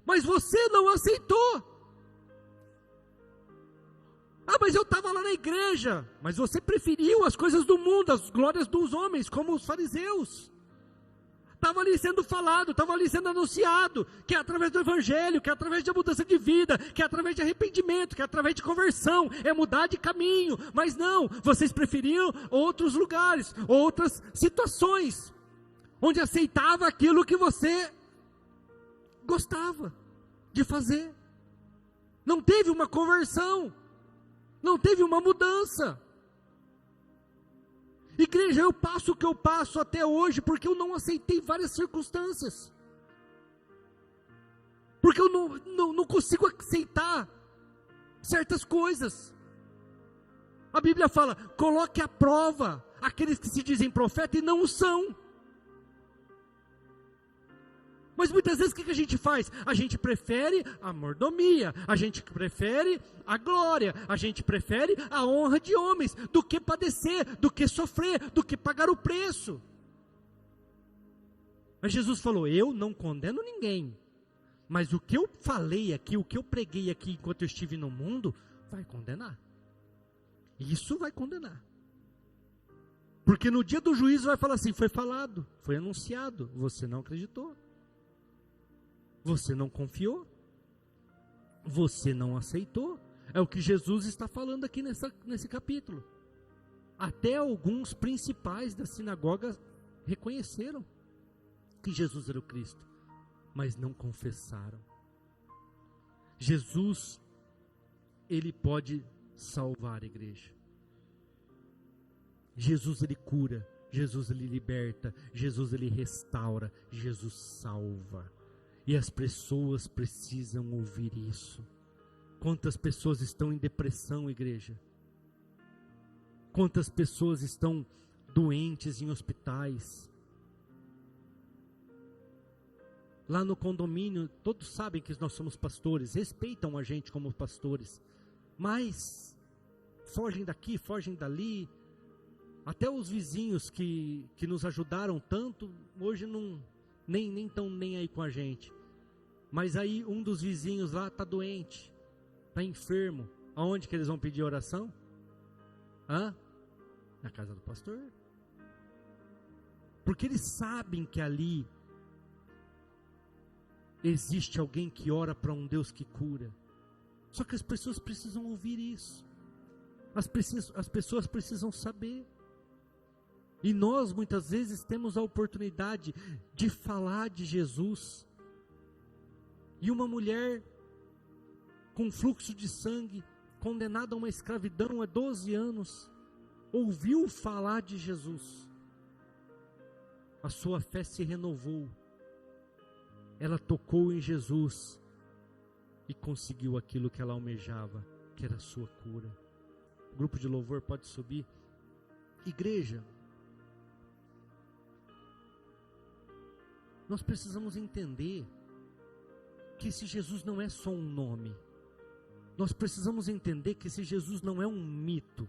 mas você não aceitou. Ah, mas eu estava lá na igreja, mas você preferiu as coisas do mundo, as glórias dos homens, como os fariseus. Estava ali sendo falado, estava ali sendo anunciado, que é através do evangelho, que é através de mudança de vida, que é através de arrependimento, que é através de conversão, é mudar de caminho, mas não, vocês preferiam outros lugares, outras situações, onde aceitava aquilo que você gostava de fazer, não teve uma conversão, não teve uma mudança. Igreja, eu passo o que eu passo até hoje, porque eu não aceitei várias circunstâncias, porque eu não consigo aceitar certas coisas. A Bíblia fala, coloque à prova aqueles que se dizem profeta e não o são. Mas muitas vezes o que a gente faz? A gente prefere a mordomia, a gente prefere a glória, a gente prefere a honra de homens, do que padecer, do que sofrer, do que pagar o preço. Mas Jesus falou, eu não condeno ninguém, mas o que eu falei aqui, o que eu preguei aqui enquanto eu estive no mundo, vai condenar. Isso vai condenar. Porque no dia do juízo vai falar assim, foi falado, foi anunciado, você não acreditou. Você não confiou, você não aceitou. É o que Jesus está falando aqui nesse capítulo. Até alguns principais da sinagoga reconheceram que Jesus era o Cristo, mas não confessaram. Jesus, Ele pode salvar a igreja. Jesus, Ele cura. Jesus ele liberta, Jesus ele restaura, Jesus salva. E as pessoas precisam ouvir isso. Quantas pessoas estão em depressão, igreja? Quantas pessoas estão doentes em hospitais? Lá no condomínio, todos sabem que nós somos pastores, respeitam a gente como pastores, mas fogem daqui, fogem dali. Até os vizinhos que nos ajudaram tanto, hoje nem estão nem aí com a gente. Mas aí um dos vizinhos lá está doente, está enfermo. Aonde que eles vão pedir oração? Na casa do pastor. Porque eles sabem que ali existe alguém que ora para um Deus que cura. Só que as pessoas precisam ouvir isso. As pessoas precisam saber. E nós muitas vezes temos a oportunidade de falar de Jesus. E uma mulher com fluxo de sangue, condenada a uma escravidão há 12 anos, ouviu falar de Jesus. A sua fé se renovou. Ela tocou em Jesus e conseguiu aquilo que ela almejava, que era a sua cura. O grupo de louvor pode subir. Igreja, nós precisamos entender que esse Jesus não é só um nome. Nós precisamos entender que esse Jesus não é um mito,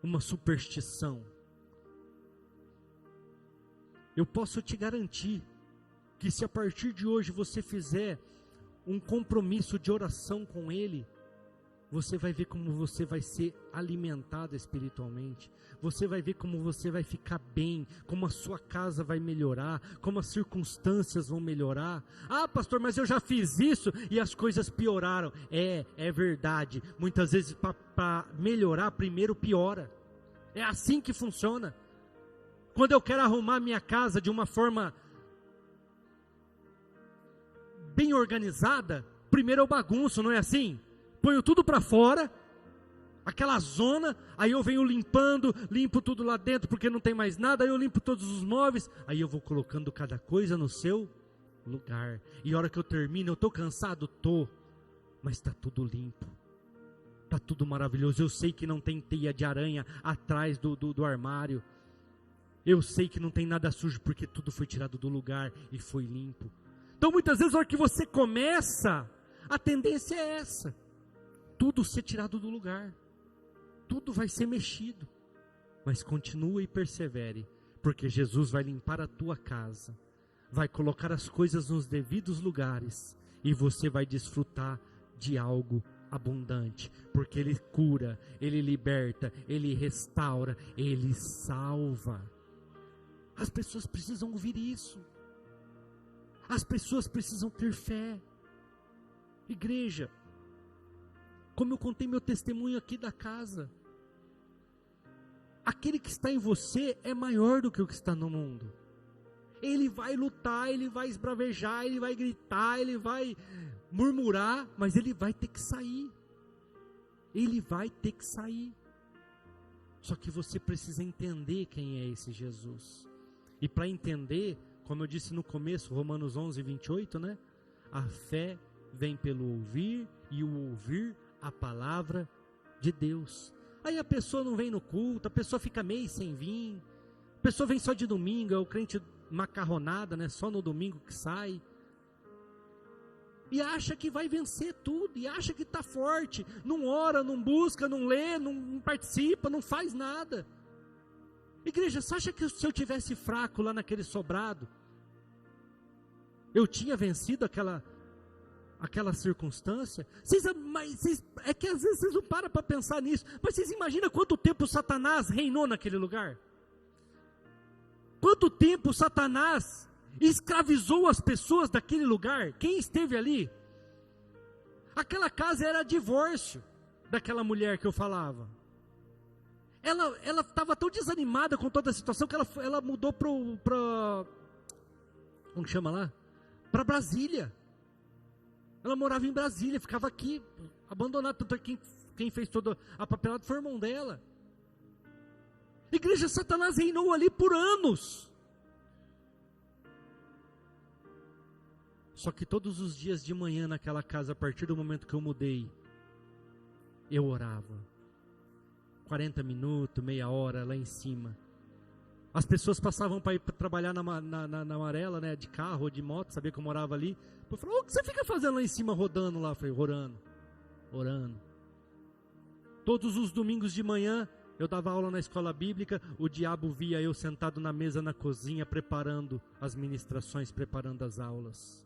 uma superstição. Eu posso te garantir que se a partir de hoje você fizer um compromisso de oração com Ele, você vai ver como você vai ser alimentado espiritualmente. Você vai ver como você vai ficar bem, como a sua casa vai melhorar, como as circunstâncias vão melhorar. Ah, pastor, mas eu já fiz isso e as coisas pioraram. É verdade. Muitas vezes para melhorar, primeiro piora. É assim que funciona. Quando eu quero arrumar minha casa de uma forma bem organizada, primeiro eu bagunço, não é assim? Ponho tudo para fora, aquela zona, aí eu venho limpando, limpo tudo lá dentro porque não tem mais nada, aí eu limpo todos os móveis, aí eu vou colocando cada coisa no seu lugar. E a hora que eu termino, eu estou cansado? Estou, mas está tudo limpo, está tudo maravilhoso. Eu sei que não tem teia de aranha atrás do armário, eu sei que não tem nada sujo porque tudo foi tirado do lugar e foi limpo. Então muitas vezes a hora que você começa, a tendência é essa, tudo ser tirado do lugar, tudo vai ser mexido, mas continue e persevere, porque Jesus vai limpar a tua casa, vai colocar as coisas nos devidos lugares, e você vai desfrutar de algo abundante, porque Ele cura, Ele liberta, Ele restaura, Ele salva. As pessoas precisam ouvir isso, as pessoas precisam ter fé. Igreja, como eu contei meu testemunho aqui da casa, aquele que está em você é maior do que o que está no mundo. Ele vai lutar, ele vai esbravejar, ele vai gritar, ele vai murmurar, mas ele vai ter que sair. Ele vai ter que sair. Só que você precisa entender quem é esse Jesus. E para entender, como eu disse no começo, Romanos 11, 28, né? A fé vem pelo ouvir e o ouvir a palavra de Deus. Aí a pessoa não vem no culto, a pessoa fica meio sem vir, a pessoa vem só de domingo, é o crente macarronada, né? Só no domingo que sai. E acha que vai vencer tudo, e acha que está forte, não ora, não busca, não lê, não participa, não faz nada. Igreja, você acha que se eu tivesse fraco lá naquele sobrado, eu tinha vencido aquela circunstância? É que às vezes vocês não param para pensar nisso, mas vocês imaginam quanto tempo Satanás reinou naquele lugar? Quanto tempo Satanás escravizou as pessoas daquele lugar? Quem esteve ali? Aquela casa era divórcio daquela mulher que eu falava. Ela estava tão desanimada com toda a situação que ela mudou para como chama lá? Para Brasília. Ela morava em Brasília, ficava aqui, abandonada. Tanto quem fez toda a papelada foi o irmão dela. Igreja, Satanás reinou ali por anos. Só que todos os dias de manhã naquela casa, a partir do momento que eu mudei, eu orava. 40 minutos, meia hora lá em cima. As pessoas passavam para ir trabalhar na amarela, né, de carro ou de moto, sabia que eu morava ali. Eu falei, o que você fica fazendo lá em cima, rodando lá? Eu falei, orando. Todos os domingos de manhã, eu dava aula na escola bíblica, o diabo via eu sentado na mesa na cozinha, preparando as ministrações, preparando as aulas.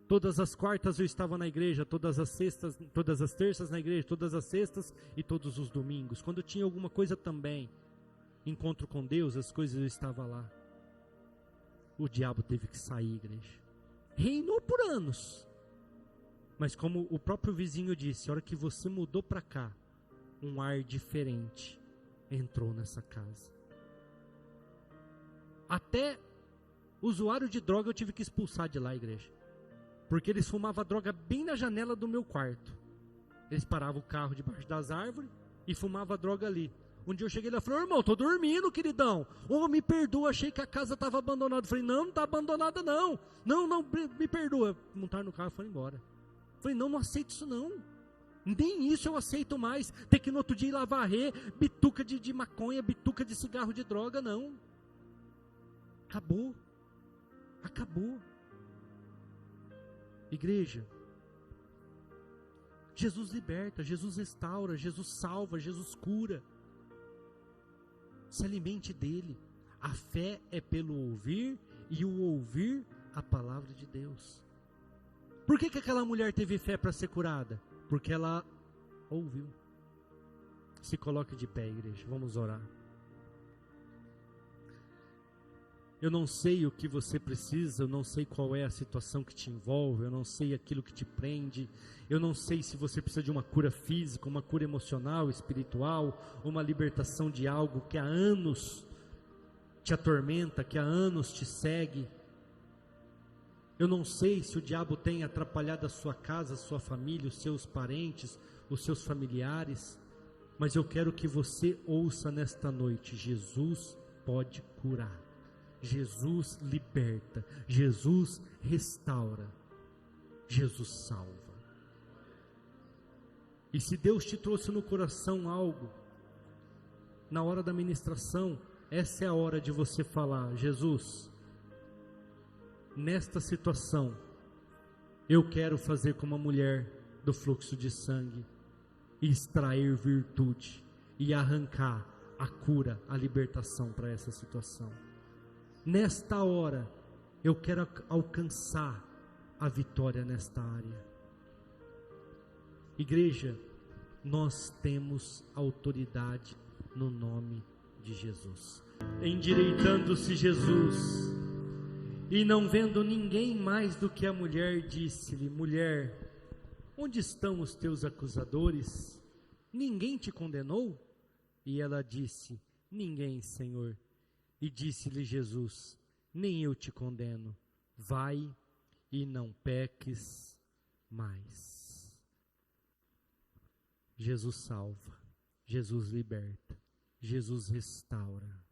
Todas as quartas eu estava na igreja, todas as terças na igreja, todas as sextas e todos os domingos. Quando tinha alguma coisa também, encontro com Deus, as coisas eu estava lá. O diabo teve que sair, igreja. Reinou por anos. Mas como o próprio vizinho disse, a hora que você mudou para cá, um ar diferente entrou nessa casa. Até usuário de droga eu tive que expulsar de lá, igreja. Porque eles fumavam droga bem na janela do meu quarto. Eles paravam o carro debaixo das árvores e fumavam droga ali. Um dia eu cheguei lá e falei, irmão, tô dormindo, queridão. Me perdoa, achei que a casa estava abandonada. Eu falei, não está abandonada não. Não, me perdoa. Montaram no carro e foram embora. Eu falei, não aceito isso não. Nem isso eu aceito mais. Ter que no outro dia ir lá varrer, bituca de maconha, bituca de cigarro de droga, não. Acabou. Igreja, Jesus liberta, Jesus restaura, Jesus salva, Jesus cura. Se alimente dele. A fé é pelo ouvir e o ouvir a palavra de Deus. Por que aquela mulher teve fé para ser curada? Porque ela ouviu. Se coloque de pé, igreja, vamos orar. Eu não sei o que você precisa, eu não sei qual é a situação que te envolve, eu não sei aquilo que te prende, eu não sei se você precisa de uma cura física, uma cura emocional, espiritual, uma libertação de algo que há anos te atormenta, que há anos te segue. Eu não sei se o diabo tem atrapalhado a sua casa, a sua família, os seus parentes, os seus familiares, mas eu quero que você ouça nesta noite, Jesus pode curar. Jesus liberta, Jesus restaura, Jesus salva. E se Deus te trouxe no coração algo, na hora da ministração, essa é a hora de você falar, Jesus, nesta situação, eu quero fazer como a mulher do fluxo de sangue, e extrair virtude, e arrancar a cura, a libertação para essa situação. Nesta hora, eu quero alcançar a vitória nesta área. Igreja, nós temos autoridade no nome de Jesus. Endireitando-se Jesus, e não vendo ninguém mais do que a mulher, disse-lhe, mulher, onde estão os teus acusadores? Ninguém te condenou? E ela disse, ninguém, Senhor. E disse-lhe Jesus, nem eu te condeno, vai e não peques mais. Jesus salva, Jesus liberta, Jesus restaura,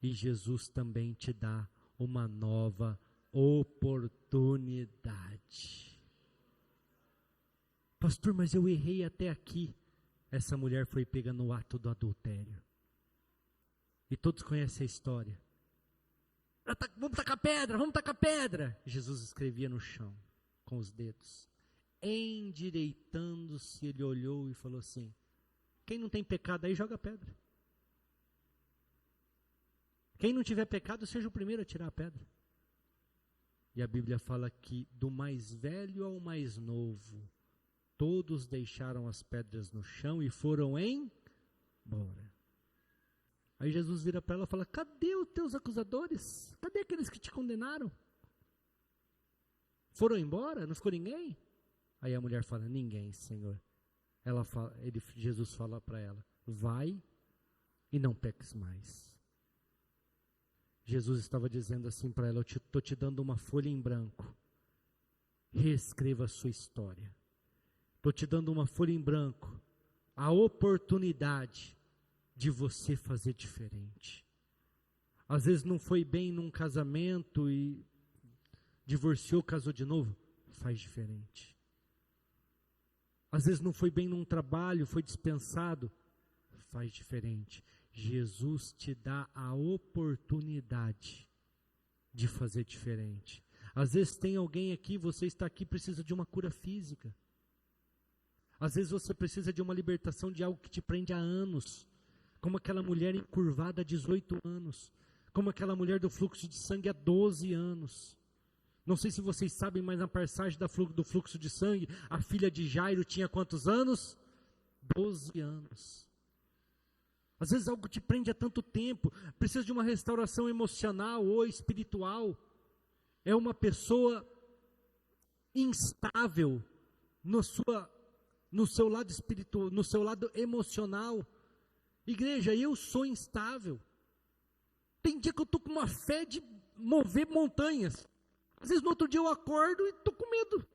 e Jesus também te dá uma nova oportunidade. Pastor, mas eu errei até aqui. Essa mulher foi pega no ato do adultério. E todos conhecem a história. Vamos tacar pedra. Jesus escrevia no chão, com os dedos. Endireitando-se, ele olhou e falou assim, quem não tem pecado aí, joga pedra. Quem não tiver pecado, seja o primeiro a tirar a pedra. E a Bíblia fala que do mais velho ao mais novo, todos deixaram as pedras no chão e foram embora. Aí Jesus vira para ela e fala, cadê os teus acusadores? Cadê aqueles que te condenaram? Foram embora? Não ficou ninguém? Aí a mulher fala, ninguém, Senhor. Jesus fala para ela, vai e não peques mais. Jesus estava dizendo assim para ela, eu estou te dando uma folha em branco. Reescreva a sua história. Estou te dando uma folha em branco. A oportunidade de você fazer diferente. Às vezes não foi bem num casamento e divorciou, casou de novo, faz diferente. Às vezes não foi bem num trabalho, foi dispensado, faz diferente. Jesus te dá a oportunidade de fazer diferente. Às vezes tem alguém aqui, você está aqui, precisa de uma cura física. Às vezes você precisa de uma libertação de algo que te prende há anos, como aquela mulher encurvada há 18 anos, como aquela mulher do fluxo de sangue há 12 anos. Não sei se vocês sabem, mas na passagem do fluxo de sangue, a filha de Jairo tinha quantos anos? 12 anos. Às vezes algo te prende há tanto tempo, precisa de uma restauração emocional ou espiritual. É uma pessoa instável no seu lado espiritual, no seu lado emocional. Igreja, eu sou instável. Tem dia que eu estou com uma fé de mover montanhas. Às vezes no outro dia eu acordo e estou com medo.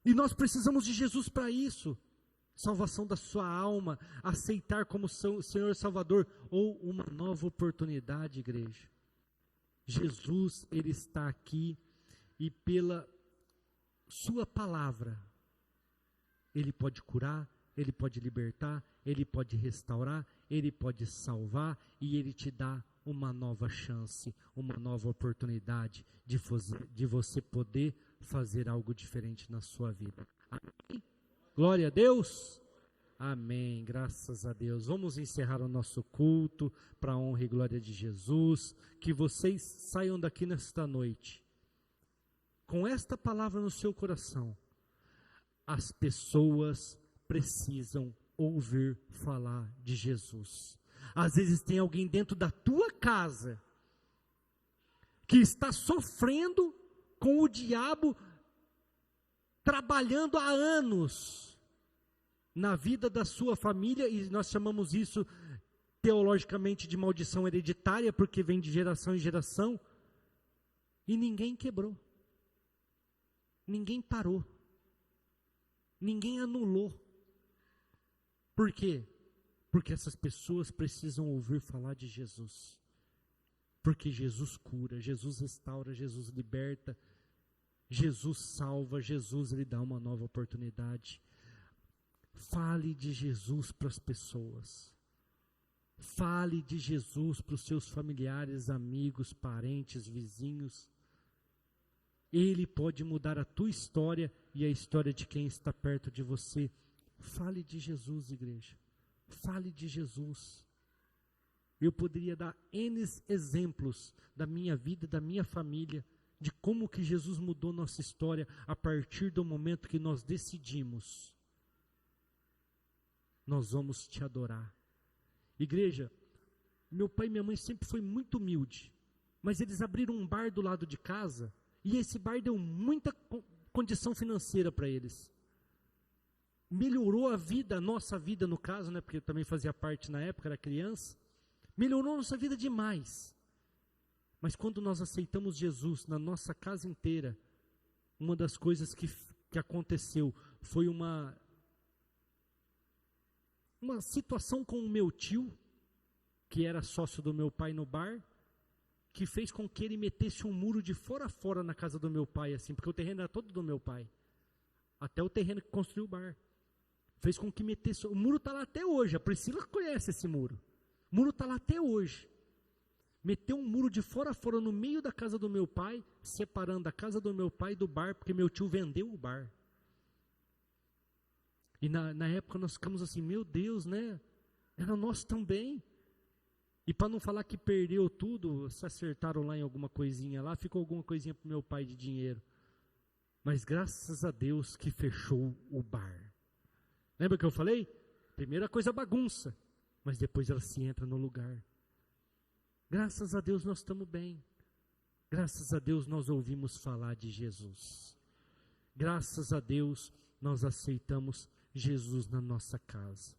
E nós precisamos de Jesus para isso. Salvação da sua alma, aceitar como Senhor e Salvador, ou uma nova oportunidade, igreja. Jesus, Ele está aqui, e pela sua palavra, Ele pode curar, Ele pode libertar, Ele pode restaurar, Ele pode salvar, e Ele te dá uma nova chance, uma nova oportunidade de você poder fazer algo diferente na sua vida. Amém? Glória a Deus. Amém, graças a Deus. Vamos encerrar o nosso culto para a honra e glória de Jesus. Que vocês saiam daqui nesta noite com esta palavra no seu coração. As pessoas precisam ouvir falar de Jesus. Às vezes tem alguém dentro da tua casa que está sofrendo com o diabo, trabalhando há anos na vida da sua família, e nós chamamos isso teologicamente de maldição hereditária, porque vem de geração em geração, e ninguém quebrou, ninguém parou, ninguém anulou. Por quê? Porque essas pessoas precisam ouvir falar de Jesus, porque Jesus cura, Jesus restaura, Jesus liberta, Jesus salva, Jesus lhe dá uma nova oportunidade. Fale de Jesus para as pessoas. Fale de Jesus para os seus familiares, amigos, parentes, vizinhos. Ele pode mudar a tua história e a história de quem está perto de você. Fale de Jesus, igreja. Fale de Jesus. Eu poderia dar N exemplos da minha vida, da minha família, de como que Jesus mudou nossa história a partir do momento que nós decidimos: nós vamos te adorar. Igreja, meu pai e minha mãe sempre foi muito humilde, mas eles abriram um bar do lado de casa, e esse bar deu muita condição financeira para eles. Melhorou a vida, a nossa vida no caso, né, porque eu também fazia parte na época, era criança. Melhorou a nossa vida demais. Mas quando nós aceitamos Jesus na nossa casa inteira, uma das coisas que aconteceu foi uma situação com o meu tio, que era sócio do meu pai no bar, que fez com que ele metesse um muro de fora a fora na casa do meu pai, assim, porque o terreno era todo do meu pai, até o terreno que construiu o bar. Fez com que metesse, o muro está lá até hoje, a Priscila conhece esse muro, o muro está lá até hoje. Meteu um muro de fora a fora no meio da casa do meu pai, separando a casa do meu pai do bar, porque meu tio vendeu o bar. E na época nós ficamos assim, meu Deus, né? Era nosso também. E para não falar que perdeu tudo, se acertaram lá em alguma coisinha lá, ficou alguma coisinha para o meu pai de dinheiro. Mas graças a Deus que fechou o bar. Lembra que eu falei? Primeira coisa bagunça, mas depois ela se entra no lugar. Graças a Deus nós estamos bem. Graças a Deus nós ouvimos falar de Jesus. Graças a Deus nós aceitamos Jesus na nossa casa.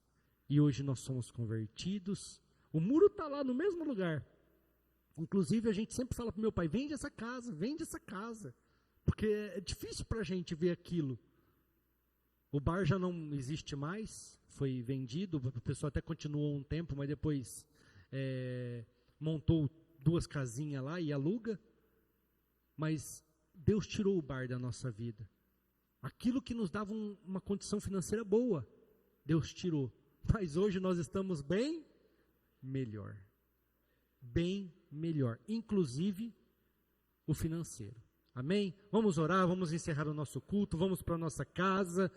E hoje nós somos convertidos. O muro está lá no mesmo lugar. Inclusive a gente sempre fala para o meu pai, vende essa casa. Porque é difícil para a gente ver aquilo. O bar já não existe mais, foi vendido, a pessoa até continuou um tempo, mas depois montou 2 casinhas lá e aluga. Mas Deus tirou o bar da nossa vida. Aquilo que nos dava uma condição financeira boa, Deus tirou. Mas hoje nós estamos bem melhor. Bem melhor. Inclusive o financeiro. Amém? Vamos orar, vamos encerrar o nosso culto, vamos para a nossa casa.